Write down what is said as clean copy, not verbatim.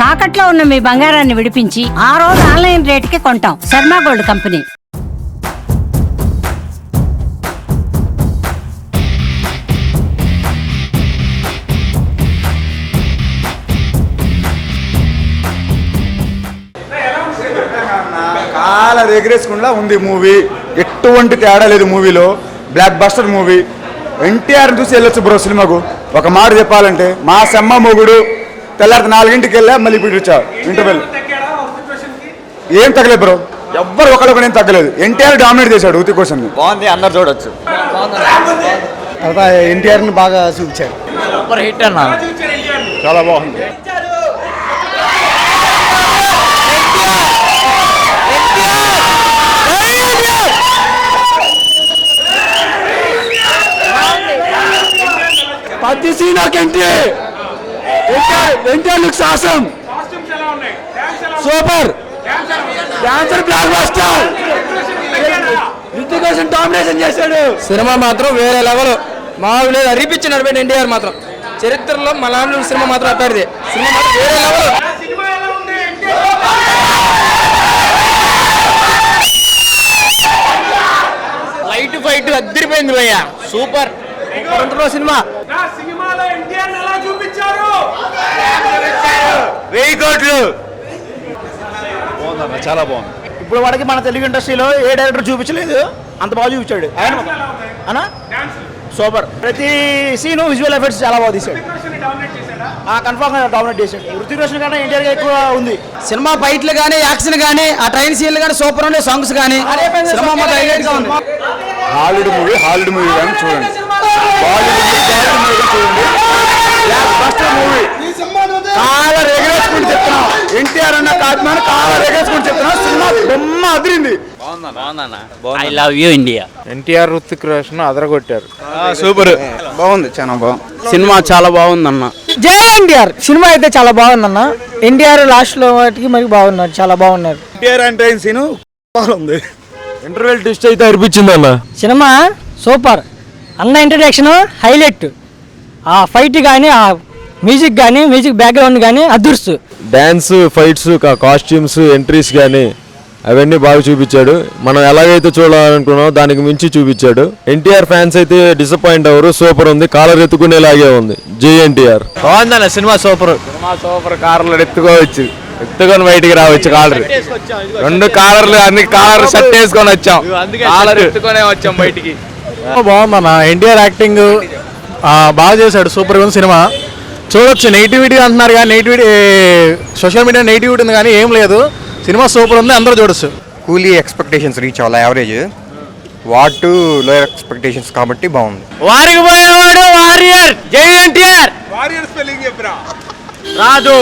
తాకట్లో ఉన్న మీ బంగారాన్ని విడిపించి ఆ రోజు ఆన్లైన్ రేటుకి కొంటాం. Sharma gold company. చాలా ఎగరేసుకుండా ఉంది మూవీ. ఎటువంటి తేడా లేదు మూవీలో. Block buster movie. ఎన్టీఆర్ చూసి వెళ్ళొచ్చు బ్రో సినిమాకు. ఒక మాట చెప్పాలంటే మా సెమ్మ మొగుడు తెల్లారి 4ంటికి వెళ్ళా, మళ్ళీ ఇప్పుడు వచ్చా ఇంటర్వెల్. ఏం తగ్గలేదు బ్రో, ఎవ్వరు ఒకళ్ళు ఏం తగ్గలేదు. ఎన్టీఆర్ డామినేట్ చేశాడు ఉతి కోసం. బాగుంది, అందరు చూడొచ్చు. ఎన్టీఆర్ని బాగా చూపించారు. సూపర్ హిట్ అన్న, చాలా బాగుంది. ప్రతి సీనాకి ఎన్టీఆర్ లుక్ సాసం super. Dancer blockbuster. Hrithik Roshan domination చేశాడు. సినిమా మాత్రం వేరే లెవెల్. మామూలు లేదు, అరిపించినాడు ఎన్టీఆర్ మాత్రం. చరిత్రలో మలయాళం సినిమా మాత్రం అట్టారిది. సినిమా మాత్రం వేరే లెవెల్. లైట్ ఫైట్ అద్దరిపోయింది భయ్య, సూపర్ సినిమా. 1000 కోట్లు. బాగుందన్న, చాలా బాగుంది. ఇప్పుడు వాడికి మన తెలుగు ఇండస్ట్రీలో ఏ డైరెక్టర్ చూపించలేదు అంత బాగా చూపించాడు ఆయన అన్న. సూపర్. ప్రతి సీను విజువల్ ఎఫెక్ట్స్ చాలా బాగా తీశాడు. కన్ఫర్మ్ గా డామినేట్ చేశాడు. రుతిక్ రోషన్ కన్నా ఎన్టీఆర్ ఎక్కువ ఉంది. సినిమా ఫైట్లు కానీ, యాక్షన్ కానీ, ఆ ట్రైన్ సీన్లు కానీ సూపర్ ఉండే. సాంగ్స్ కానీ సినిమా హైలైట్ గా ఉంది. హాలీవుడ్ మూవీ కానీ చూడండి. బాలీవుడ్ మూవీ చూడండి. మూవీ చాలా రెగరేసుకుంటూ చెప్తున్నా. ఎన్టీఆర్ అన్న కాదు, చాలా రెగరేసుకుంటూ చెప్తున్నా. సినిమా బొమ్మ అదిరింది. I love you India. NTR Hrithik Roshan అదరగొట్టారు. సూపర్ బాగుంది, చాలా బాగుంది. సినిమా చాలా బాగుందన్న. జై ఎన్టీఆర్. సినిమా అయితే చాలా బాగుందన్న. ఎన్టీఆర్ లాస్ట్ లో వాటికి మరి బాగున్నారు, చాలా బాగున్నారు. ఎన్టీఆర్ అంటే సీను బాగుంది. ఇంటర్వెల్ ట్విస్ట్ అయితే అనిపించింది అన్న. సినిమా సూపర్ అన్న. Introduction highlight. ఆ ఫైట్ కానీ, ఆ మ్యూజిక్ కానీ, మ్యూజిక్ బ్యాక్గ్రౌండ్ కానీ అదృష్టు. డాన్స్, ఫైట్స్, కాస్ట్యూమ్స్, ఎంట్రీస్ కానీ అవన్నీ బాగా చూపించాడు. మనం ఎలాగైతే చూడాలనుకున్నామో దానికి మించి చూపించాడు. ఎన్టీఆర్ ఫ్యాన్స్ అయితే డిసప్పాయింట్ అవ్వరు. సూపర్ ఉంది, కాలర్ ఎత్తుకునేలాగే ఉంది. జై ఎన్టీఆర్. బాగుందన్న సినిమా, సూపర్. Cinema super. కార్లు ఎత్తుకోవచ్చు, ఎత్తుకొని బయటికి రావచ్చు. కాలర్ 2 కాలర్లు, అన్ని కాలర్ షర్ట్ వేసుకొని వచ్చాం. కాలర్ ఎత్తుకొనే వచ్చాం బయటికి. బాగుందన్న. ఎన్టీఆర్ యాక్టింగ్ బాగా చేశాడు. సూపర్గా ఉంది సినిమా. చూడొచ్చు. నెగిటివిటీ అంటున్నారు కానీ నెగిటివిటీ, సోషల్ మీడియా నెగిటివిటీ ఉంది కానీ ఏం లేదు. సినిమా సూపర్ ఉంది, అందరూ చూడొచ్చు. కూలీ ఎక్స్పెక్టేషన్స్ రీచ్ అవ్వాలి, యావరేజ్. వాట్ లోయర్ ఎక్స్పెక్టేషన్స్ కాబట్టి బాగుంది. వారికి పోయేవాడు వారియర్. జై ఎన్టీఆర్. వారియర్ స్పెల్లింగ్ చెప్పరా రాదు.